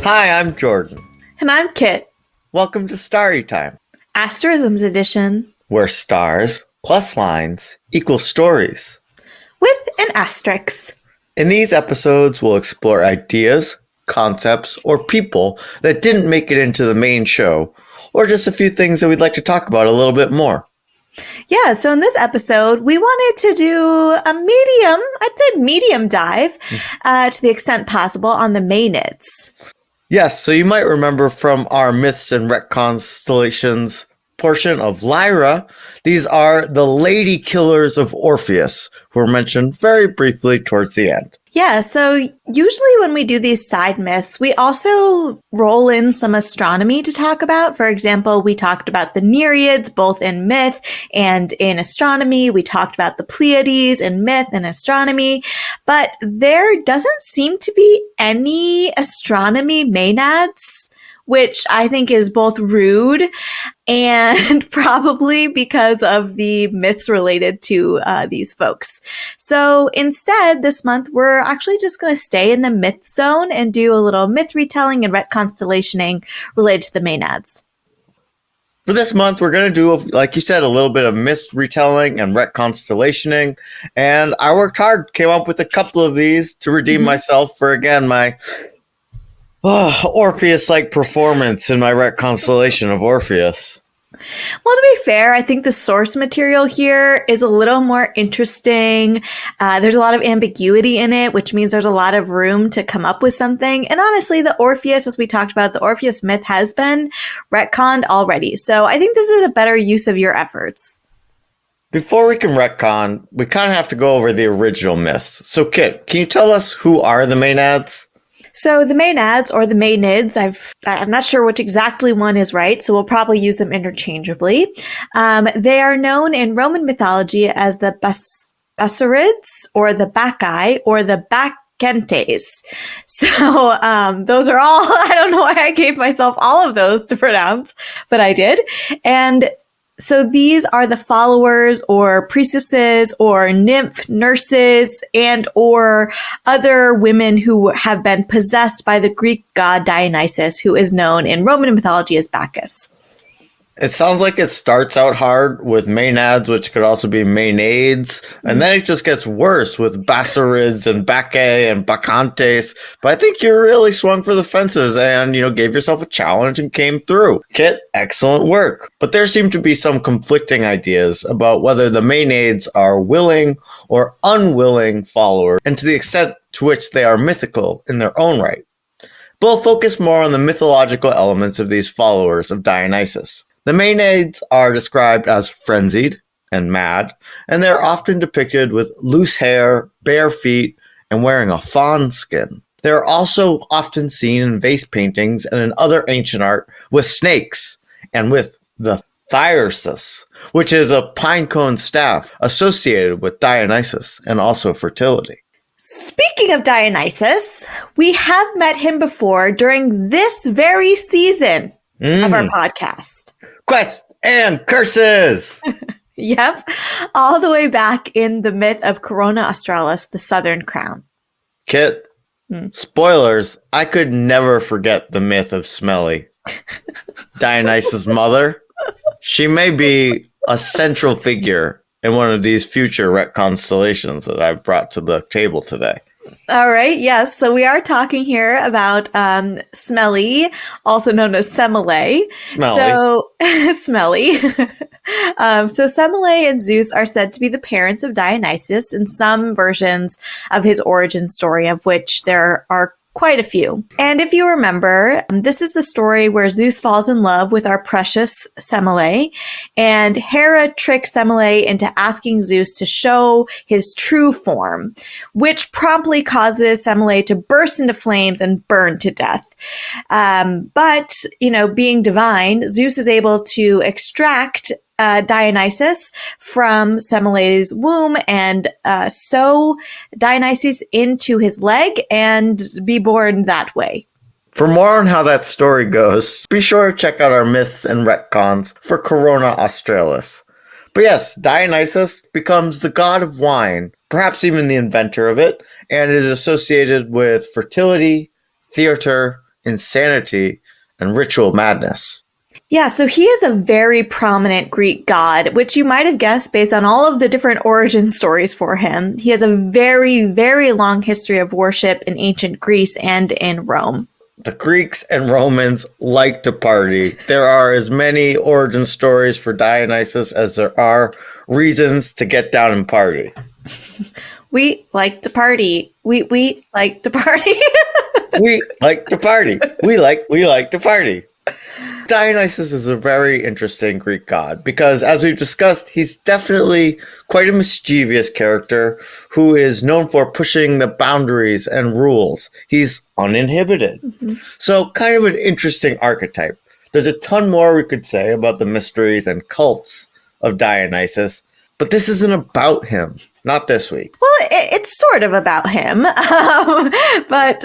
Hi, I'm Jordan. And I'm Kit. Welcome to Starry Time, Asterism's edition. where stars plus lines equal stories. With an asterisk. In these episodes, we'll explore ideas, concepts, or people that didn't make it into the main show, or just a few things that we'd like to talk about a little bit more. Yeah, so in this episode, we wanted to do a medium dive to the extent possible on the Maenads. Yes, so you might remember from our Myths and Retconstellations portion of Lyra, these are the lady killers of Orpheus, who are mentioned very briefly towards the end. Yeah, so usually when we do these side myths, we also roll in some astronomy to talk about. For example, we talked about the Nereids, both in myth and in astronomy. We talked about the Pleiades in myth and astronomy. But there doesn't seem to be any astronomy Maenads, which I think is both rude and probably because of the myths related to these folks. So instead, this month, we're actually just going to stay in the myth zone and do a little myth retelling and retconstellationing related to the Maenads. For this month, we're going to do, like you said, a little bit of myth retelling and retconstellationing. And I worked hard, came up with a couple of these to redeem myself for, again, my Orpheus-like performance in my retconstellation of Orpheus. Well, to be fair, I think the source material here is a little more interesting. There's a lot of ambiguity in it, which means there's a lot of room to come up with something. And honestly, the Orpheus, as we talked about, the Orpheus myth has been retconned already. So I think this is a better use of your efforts. Before we can retcon, we kind of have to go over the original myths. So, Kit, can you tell us who are the Maenads? So the Maenads or the Maenads, I'm not sure which exactly one is right, so we'll probably use them interchangeably. They are known in Roman mythology as the Asterisms or the Bacchae or the Bacchentes. So those are all, I don't know why I gave myself all of those to pronounce, but I did. And so these are the followers or priestesses or nymph nurses and or other women who have been possessed by the Greek god Dionysus, who is known in Roman mythology as Bacchus. It sounds like it starts out hard with Maenads, which could also be Maenads, and then it just gets worse with Asterisms and Bacchae and Bacchentes. But I think you really swung for the fences and, gave yourself a challenge and came through. Kit, excellent work. But there seem to be some conflicting ideas about whether the Maenads are willing or unwilling followers, and to the extent to which they are mythical in their own right. But we'll focus more on the mythological elements of these followers of Dionysus. The Maenads are described as frenzied and mad, and they're often depicted with loose hair, bare feet, and wearing a fawn skin. They're also often seen in vase paintings and in other ancient art with snakes and with the thyrsus, which is a pinecone staff associated with Dionysus and also fertility. Speaking of Dionysus, we have met him before during this very season of our podcast. Quests and curses! Yep. All the way back in the myth of Corona Australis, the Southern Crown. Kit, spoilers, I could never forget the myth of Smelly. Dionysus' mother. She may be a central figure in one of these future retconstellations that I've brought to the table today. All right. Yes. So we are talking here about Smelly, also known as Semele. So Smelly. So Semele and Zeus are said to be the parents of Dionysus in some versions of his origin story, of which there are quite a few. And if you remember, this is the story where Zeus falls in love with our precious Semele, and Hera tricks Semele into asking Zeus to show his true form, which promptly causes Semele to burst into flames and burn to death. But, being divine, Zeus is able to extract Dionysus from Semele's womb and sew Dionysus into his leg and be born that way. For more on how that story goes, be sure to check out our Myths and Retcons for Corona Australis. But yes, Dionysus becomes the god of wine, perhaps even the inventor of it, and is associated with fertility, theater, insanity, and ritual madness. Yeah, so he is a very prominent Greek god, which you might have guessed based on all of the different origin stories for him. He has a very, very long history of worship in ancient Greece and in Rome. The Greeks and Romans like to party. There are as many origin stories for Dionysus as there are reasons to get down and party. We like to party. We like to party. We like to party. We like to party. Dionysus is a very interesting Greek god because, as we've discussed, he's definitely quite a mischievous character who is known for pushing the boundaries and rules. He's uninhibited. Mm-hmm. So, kind of an interesting archetype. There's a ton more we could say about the mysteries and cults of Dionysus, but this isn't about him. Not this week. Well, it's sort of about him, but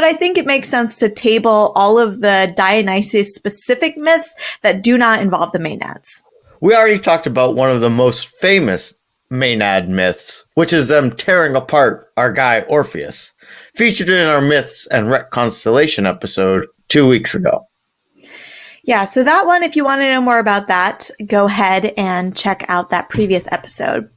I think it makes sense to table all of the Dionysus specific myths that do not involve the Maenads. We already talked about one of the most famous Maenad myths, which is them tearing apart our guy Orpheus, featured in our Myths and Retconstellation episode 2 weeks ago. Yeah, so that one, if you want to know more about that, go ahead and check out that previous episode.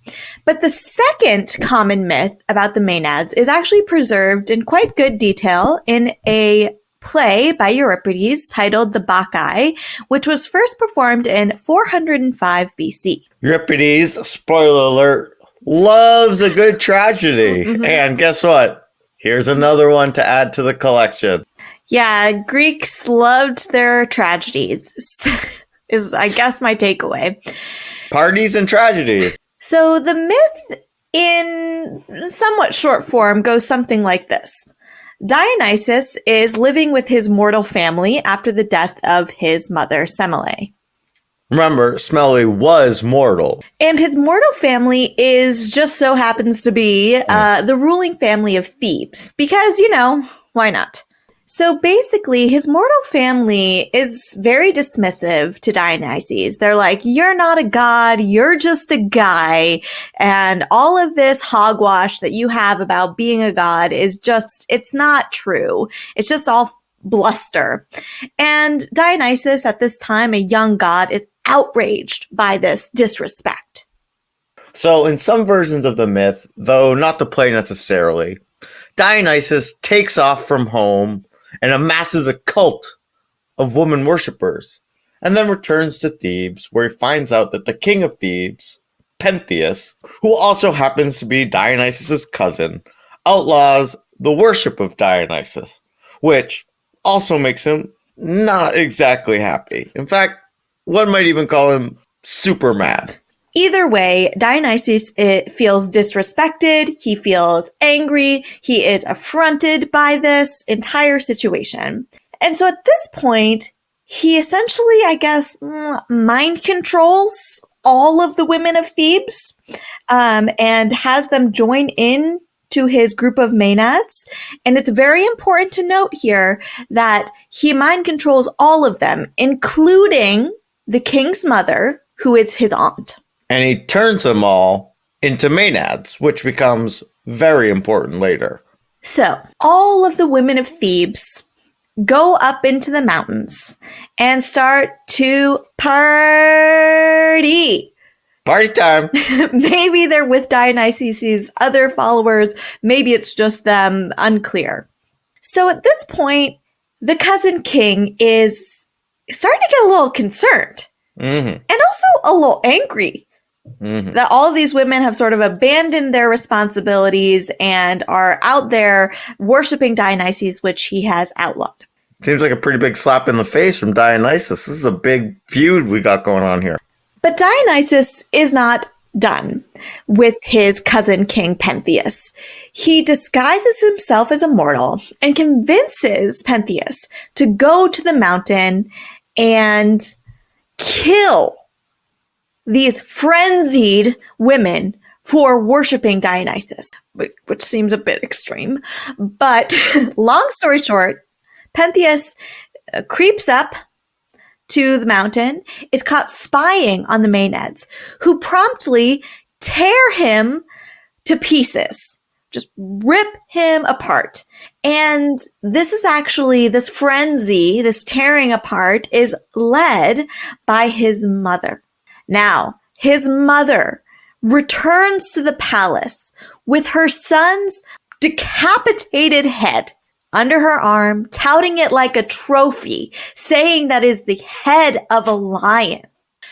But the second common myth about the Maenads is actually preserved in quite good detail in a play by Euripides titled The Bacchae, which was first performed in 405 BC. Euripides, spoiler alert, loves a good tragedy. Mm-hmm. And guess what? Here's another one to add to the collection. Yeah, Greeks loved their tragedies, is I guess my takeaway. Parties and tragedies. So the myth in somewhat short form goes something like this. Dionysus is living with his mortal family after the death of his mother, Semele. Remember, Semele was mortal. And his mortal family is just so happens to be the ruling family of Thebes. Because, why not? So basically, his mortal family is very dismissive to Dionysus. They're like, you're not a god, you're just a guy. And all of this hogwash that you have about being a god is just, it's not true. It's just all bluster. And Dionysus, at this time, a young god, is outraged by this disrespect. So in some versions of the myth, though not the play necessarily, Dionysus takes off from home and amasses a cult of woman worshippers, and then returns to Thebes, where he finds out that the king of Thebes, Pentheus, who also happens to be Dionysus' cousin, outlaws the worship of Dionysus, which also makes him not exactly happy. In fact, one might even call him super mad. Either way, Dionysus feels disrespected, he feels angry, he is affronted by this entire situation. And so at this point, he essentially, I guess, mind controls all of the women of Thebes and has them join in to his group of Maenads. And it's very important to note here that he mind controls all of them, including the king's mother, who is his aunt. And he turns them all into Maenads, which becomes very important later. So, all of the women of Thebes go up into the mountains and start to party. Party time. Maybe they're with Dionysus' other followers. Maybe it's just them. Unclear. So at this point, the cousin king is starting to get a little concerned. Mm-hmm. And also a little angry. Mm-hmm. That all of these women have sort of abandoned their responsibilities and are out there worshiping Dionysus, which he has outlawed. Seems like a pretty big slap in the face from Dionysus. This is a big feud we got going on here. But Dionysus is not done with his cousin King Pentheus. He disguises himself as a mortal and convinces Pentheus to go to the mountain and kill these frenzied women for worshiping Dionysus, which seems a bit extreme. But long story short, Pentheus creeps up to the mountain, is caught spying on the Maenads, who promptly tear him to pieces just rip him apart. And this frenzy, this tearing apart is led by his mother. Now, his mother returns to the palace with her son's decapitated head under her arm, touting it like a trophy, saying that is the head of a lion.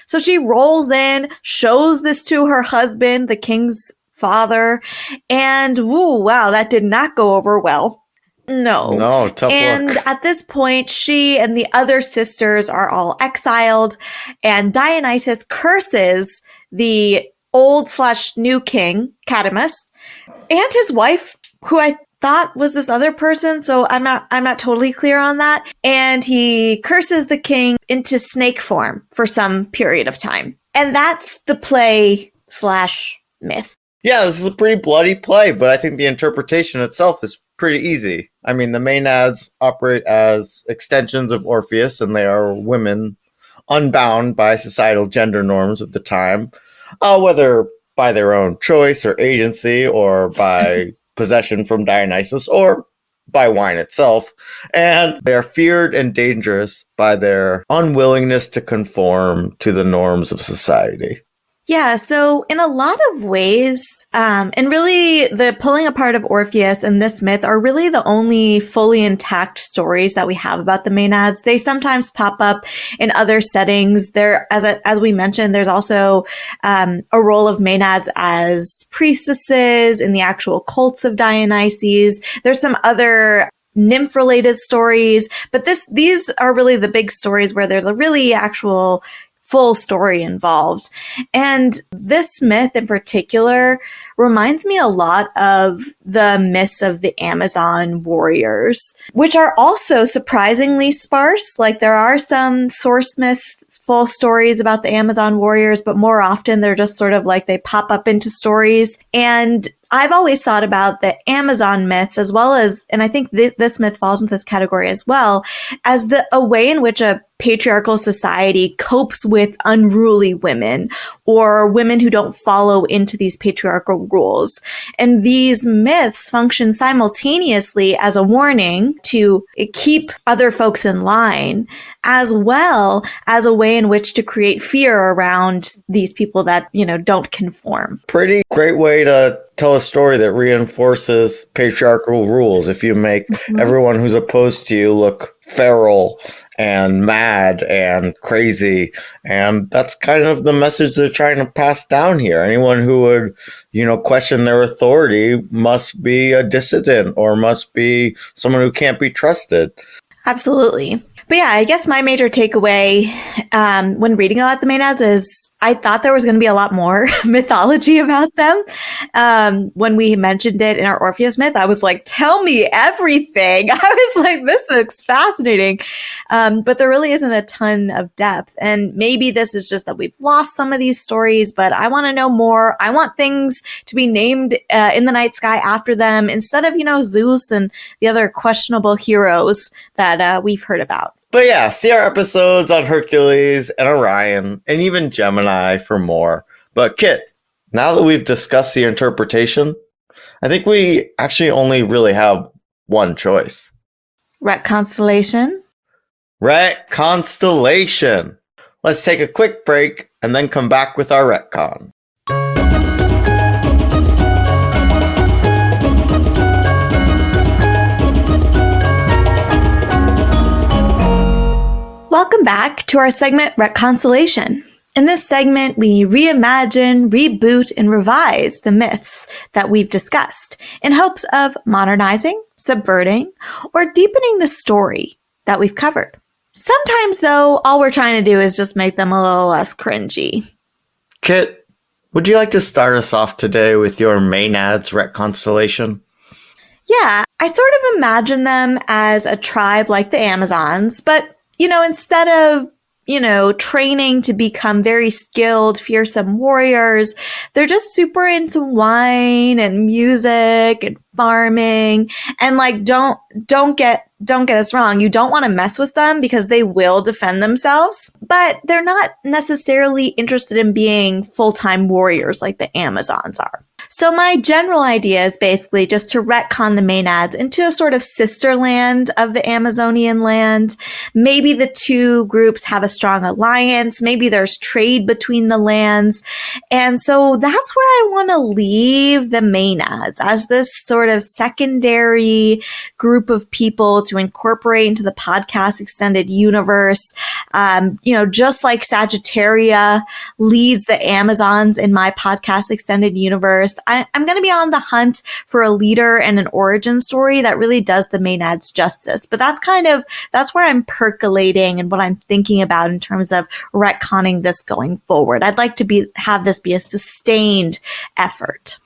So she rolls in, shows this to her husband, the king's father, and wow, that did not go over well. No, tough and luck. At this point, she and the other sisters are all exiled, and Dionysus curses the old/new king, Cadmus, and his wife, who I thought was this other person, so I'm not totally clear on that. And he curses the king into snake form for some period of time. And that's the play/myth. Yeah, this is a pretty bloody play, but I think the interpretation itself is pretty easy. I mean, the Maenads operate as extensions of Orpheus, and they are women unbound by societal gender norms of the time, whether by their own choice or agency or by possession from Dionysus or by wine itself. And they are feared and dangerous by their unwillingness to conform to the norms of society. Yeah, so in a lot of ways, and really the pulling apart of Orpheus and this myth are really the only fully intact stories that we have about the Maenads. They sometimes pop up in other settings. There, as we mentioned, there's also a role of Maenads as priestesses in the actual cults of Dionysus. There's some other nymph-related stories, but these are really the big stories where there's a really actual full story involved. And this myth in particular reminds me a lot of the myths of the Amazon warriors, which are also surprisingly sparse. Like there are some source myths, full stories about the Amazon warriors, but more often they're just sort of like they pop up into stories. And I've always thought about the Amazon myths as well as, and I think this myth falls into this category as well, as a way in which a patriarchal society copes with unruly women or women who don't follow into these patriarchal rules. And these myths function simultaneously as a warning to keep other folks in line, as well as a way in which to create fear around these people that, don't conform. Pretty great way to tell a story that reinforces patriarchal rules. If you make everyone who's opposed to you look feral and mad and crazy, and that's kind of the message they're trying to pass down here. Anyone who would, question their authority must be a dissident or must be someone who can't be trusted. Absolutely. But yeah, I guess my major takeaway when reading about the Maenads is I thought there was going to be a lot more mythology about them. When we mentioned it in our Orpheus myth, I was like, tell me everything. I was like, this looks fascinating. But there really isn't a ton of depth. And maybe this is just that we've lost some of these stories, but I want to know more. I want things to be named in the night sky after them instead of, Zeus and the other questionable heroes that we've heard about. But yeah, see our episodes on Hercules and Orion and even Gemini for more. But Kit, now that we've discussed the interpretation, I think we actually only really have one choice. Retconstellation? Retconstellation. Let's take a quick break and then come back with our retcon. Welcome back to our segment Retconstellation. In this segment, we reimagine, reboot, and revise the myths that we've discussed in hopes of modernizing, subverting, or deepening the story that we've covered. Sometimes, though, all we're trying to do is just make them a little less cringy. Kit, would you like to start us off today with your Maenads Retconstellation? Yeah, I sort of imagine them as a tribe like the Amazons, but instead of, training to become very skilled, fearsome warriors, they're just super into wine and music and farming. And don't get us wrong. You don't want to mess with them because they will defend themselves, but they're not necessarily interested in being full-time warriors like the Amazons are. So my general idea is basically just to retcon the Maenads into a sort of sister land of the Amazonian land. Maybe the two groups have a strong alliance. Maybe there's trade between the lands. And so that's where I want to leave the Maenads as this sort of secondary group of people to incorporate into the podcast extended universe. Just like Sagittaria leads the Amazons in my podcast extended universe, I'm going to be on the hunt for a leader and an origin story that really does the Maenads justice. But that's where I'm percolating and what I'm thinking about in terms of retconning this going forward. I'd like to have this be a sustained effort.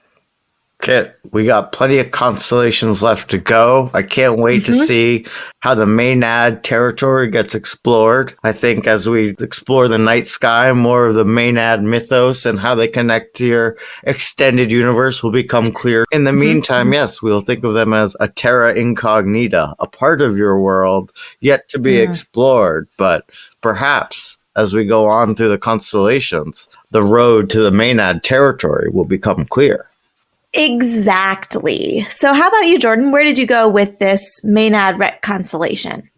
Kit, we got plenty of constellations left to go. I can't wait to see how the Maenad territory gets explored. I think as we explore the night sky, more of the Maenad mythos and how they connect to your extended universe will become clear. In the meantime, yes, we'll think of them as a terra incognita, a part of your world yet to be explored. But perhaps as we go on through the constellations, the road to the Maenad territory will become clear. Exactly. So how about you, Jordan? Where did you go with this Maenad Retconstellation?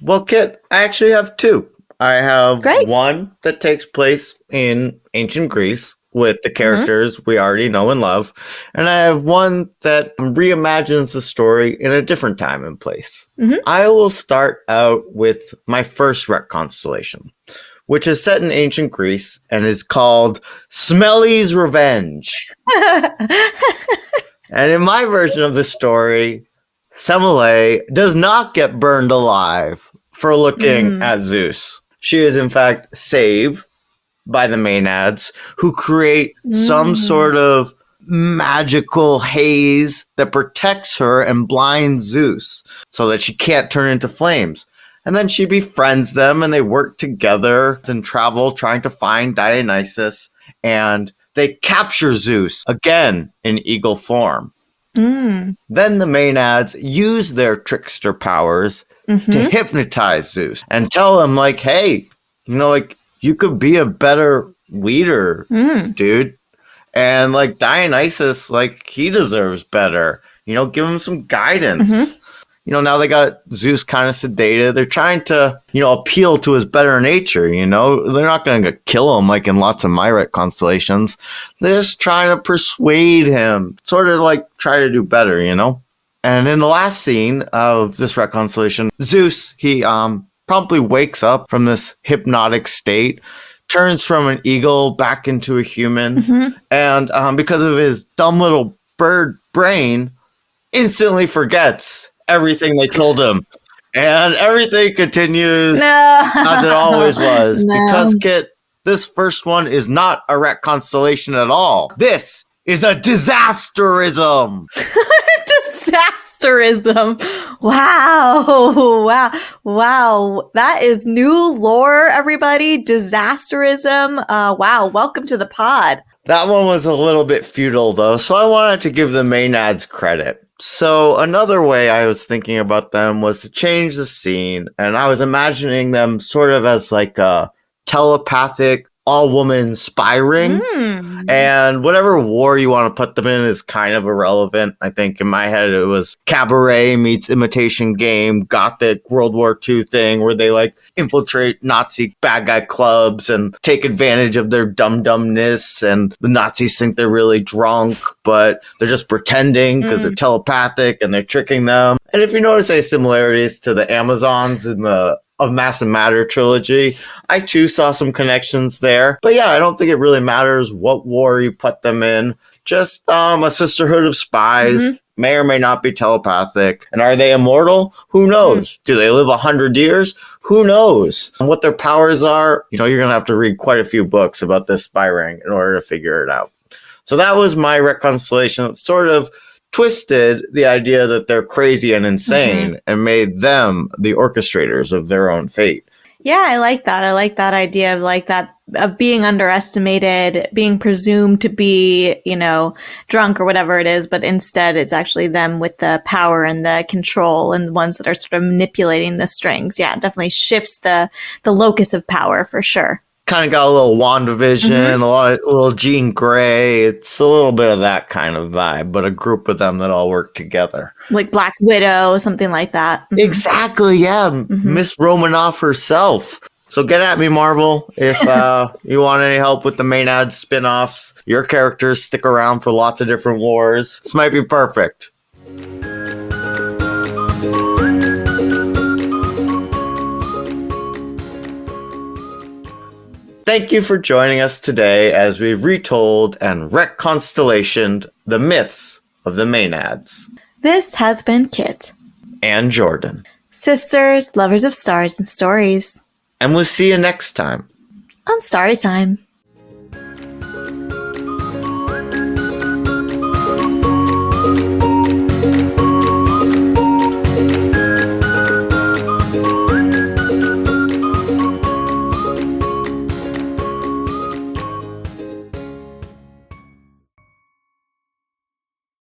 Well, Kit, I actually have two. I have one that takes place in ancient Greece with the characters we already know and love. And I have one that reimagines the story in a different time and place. I will start out with my first Retconstellation, which is set in ancient Greece and is called Smelly's Revenge. And in my version of the story, Semele does not get burned alive for looking at Zeus. She is in fact saved by the Maenads, who create some sort of magical haze that protects her and blinds Zeus so that she can't turn into flames. And then she befriends them and they work together and travel trying to find Dionysus. And they capture Zeus again in eagle form. Then the Maenads use their trickster powers to hypnotize Zeus and tell him, like, hey, you could be a better leader, dude. And like Dionysus, like, he deserves better. Give him some guidance. Now they got Zeus kind of sedated. They're trying to, appeal to his better nature, They're not going to kill him like in lots of my Retconstellations. They're just trying to persuade him, sort of like try to do better, And in the last scene of this Retconstellation, Zeus, he promptly wakes up from this hypnotic state, turns from an eagle back into a human, and because of his dumb little bird brain, instantly forgets everything they told him, and everything continues as it always was. Because, Kit, this first one is not a Retconstellation at all. This is a disasterism. Disasterism. Wow. That is new lore, everybody. Disasterism. Wow. Welcome to the pod. That one was a little bit futile, though, so I wanted to give the Maenads credit. So another way I was thinking about them was to change the scene, and I was imagining them sort of as like a telepathic all-woman spy ring, and whatever war you want to put them in is kind of irrelevant. I think in my head it was Cabaret meets Imitation Game, Gothic World War II thing where they like infiltrate Nazi bad guy clubs and take advantage of their dumb-dumbness, and the Nazis think they're really drunk, but they're just pretending because they're telepathic and they're tricking them. And if you notice any similarities to the Amazons in the Of Mass and Matter trilogy, I too saw some connections there. But yeah, I don't think it really matters what war you put them in. Just a sisterhood of spies, may or may not be telepathic. And are they immortal? Who knows? Do they live 100 years? Who knows? And what their powers are, you're going to have to read quite a few books about this spy ring in order to figure it out. So that was my Retconstellation. It sort of twisted the idea that they're crazy and insane and made them the orchestrators of their own fate. Yeah, I like that. I like that idea of being underestimated, being presumed to be, drunk or whatever it is, but instead it's actually them with the power and the control and the ones that are sort of manipulating the strings. Yeah, it definitely shifts the locus of power for sure. Kind of got a little WandaVision, a little Jean Grey. It's a little bit of that kind of vibe, but a group of them that all work together. Like Black Widow, something like that. Exactly, yeah. Miss Romanoff herself. So get at me, Marvel, if you want any help with the Maenads spin-offs. Your characters stick around for lots of different wars. This might be perfect. Thank you for joining us today as we've retold and ret-constellationed the myths of the Maenads. This has been Kit. And Jordan. Sisters, lovers of stars and stories. And we'll see you next time. On Starry Time.